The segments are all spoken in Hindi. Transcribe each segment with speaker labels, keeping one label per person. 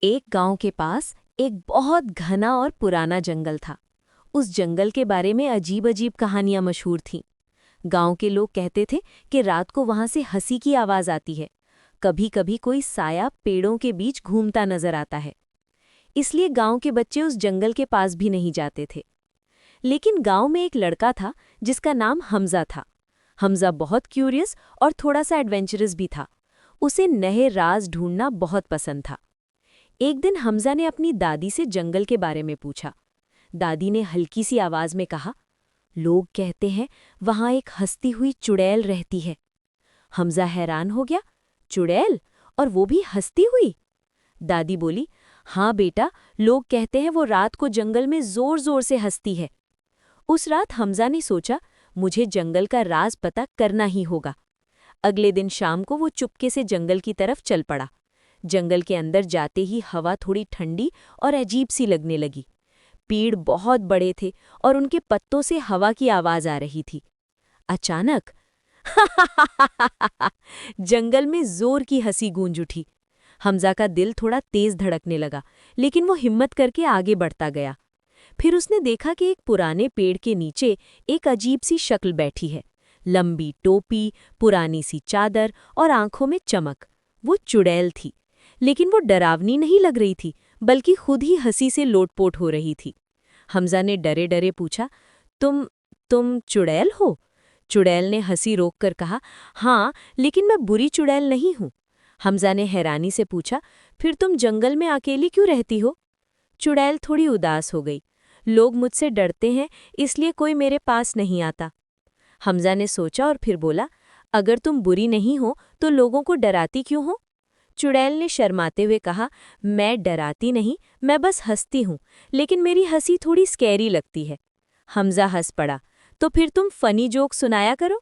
Speaker 1: एक गांव के पास एक बहुत घना और पुराना जंगल था। उस जंगल के बारे में अजीब अजीब कहानियां मशहूर थीं। गांव के लोग कहते थे कि रात को वहां से हंसी की आवाज आती है। कभी कभी कोई साया पेड़ों के बीच घूमता नजर आता है। इसलिए गांव के बच्चे उस जंगल के पास भी नहीं जाते थे। लेकिन गांव में एक लड़का था जिसका नाम हमजा था। हमजा बहुत क्यूरियस और थोड़ा सा एडवेंचरस भी था। उसे नए राज ढूंढना बहुत पसंद था। एक दिन हमजा ने अपनी दादी से जंगल के बारे में पूछा। दादी ने हल्की सी आवाज में कहा, लोग कहते हैं वहां एक हंसती हुई चुड़ैल रहती है। हमजा हैरान हो गया, चुड़ैल? और वो भी हंसती हुई? दादी बोली, हाँ बेटा, लोग कहते हैं वो रात को जंगल में जोर जोर से हंसती है। उस रात हमजा ने सोचा, मुझे जंगल का राज पता करना ही होगा। अगले दिन शाम को वो चुपके से जंगल की तरफ चल पड़ा। जंगल के अंदर जाते ही हवा थोड़ी ठंडी और अजीब सी लगने लगी। पेड़ बहुत बड़े थे और उनके पत्तों से हवा की आवाज आ रही थी। अचानक जंगल में जोर की हंसी गूंज उठी। हमजा का दिल थोड़ा तेज धड़कने लगा, लेकिन वो हिम्मत करके आगे बढ़ता गया। फिर उसने देखा कि एक पुराने पेड़ के नीचे एक अजीब सी शक्ल बैठी है। लंबी टोपी, पुरानी सी चादर और आंखों में चमक। वो चुड़ैल थी। लेकिन वो डरावनी नहीं लग रही थी, बल्कि खुद ही हंसी से लोटपोट हो रही थी। हमजा ने डरे डरे पूछा, तुम चुड़ैल हो? चुड़ैल ने हंसी रोककर कहा, हाँ, लेकिन मैं बुरी चुड़ैल नहीं हूँ। हमजा ने हैरानी से पूछा, फिर तुम जंगल में अकेली क्यों रहती हो? चुड़ैल थोड़ी उदास हो गई। लोग मुझसे डरते हैं, इसलिए कोई मेरे पास नहीं आता। हमजा ने सोचा और फिर बोला, अगर तुम बुरी नहीं हो तो लोगों को डराती क्यों हो? चुड़ैल ने शर्माते हुए कहा, मैं डराती नहीं, मैं बस हंसती हूँ, लेकिन मेरी हंसी थोड़ी स्कैरी लगती है। हमजा हंस पड़ा, तो फिर तुम फनी जोक सुनाया करो।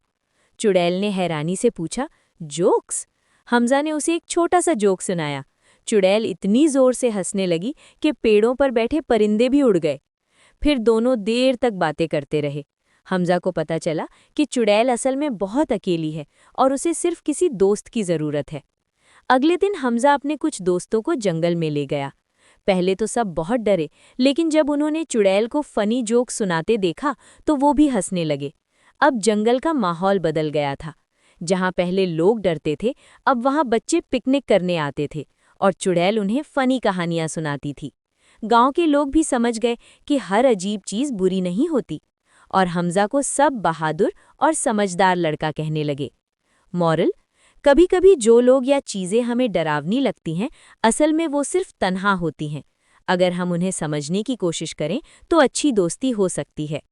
Speaker 1: चुड़ैल ने हैरानी से पूछा, जोक्स? हमजा ने उसे एक छोटा सा जोक सुनाया। चुड़ैल इतनी जोर से हंसने लगी कि पेड़ों पर बैठे परिंदे भी उड़ गए। फिर दोनों देर तक बातें करते रहे। हमजा को पता चला कि चुड़ैल असल में बहुत अकेली है और उसे सिर्फ किसी दोस्त की ज़रूरत है। अगले दिन हमजा अपने कुछ दोस्तों को जंगल में ले गया। पहले तो सब बहुत डरे, लेकिन जब उन्होंने चुड़ैल को फनी जोक सुनाते देखा तो वो भी हंसने लगे। अब जंगल का माहौल बदल गया था। जहाँ पहले लोग डरते थे, अब वहाँ बच्चे पिकनिक करने आते थे और चुड़ैल उन्हें फनी कहानियाँ सुनाती थी। गांव के लोग भी समझ गए कि हर अजीब चीज़ बुरी नहीं होती, और हमजा को सब बहादुर और समझदार लड़का कहने लगे। मॉरल: कभी-कभी जो लोग या चीज़ें हमें डरावनी लगती हैं, असल में वो सिर्फ तन्हा होती हैं। अगर हम उन्हें समझने की कोशिश करें तो अच्छी दोस्ती हो सकती है।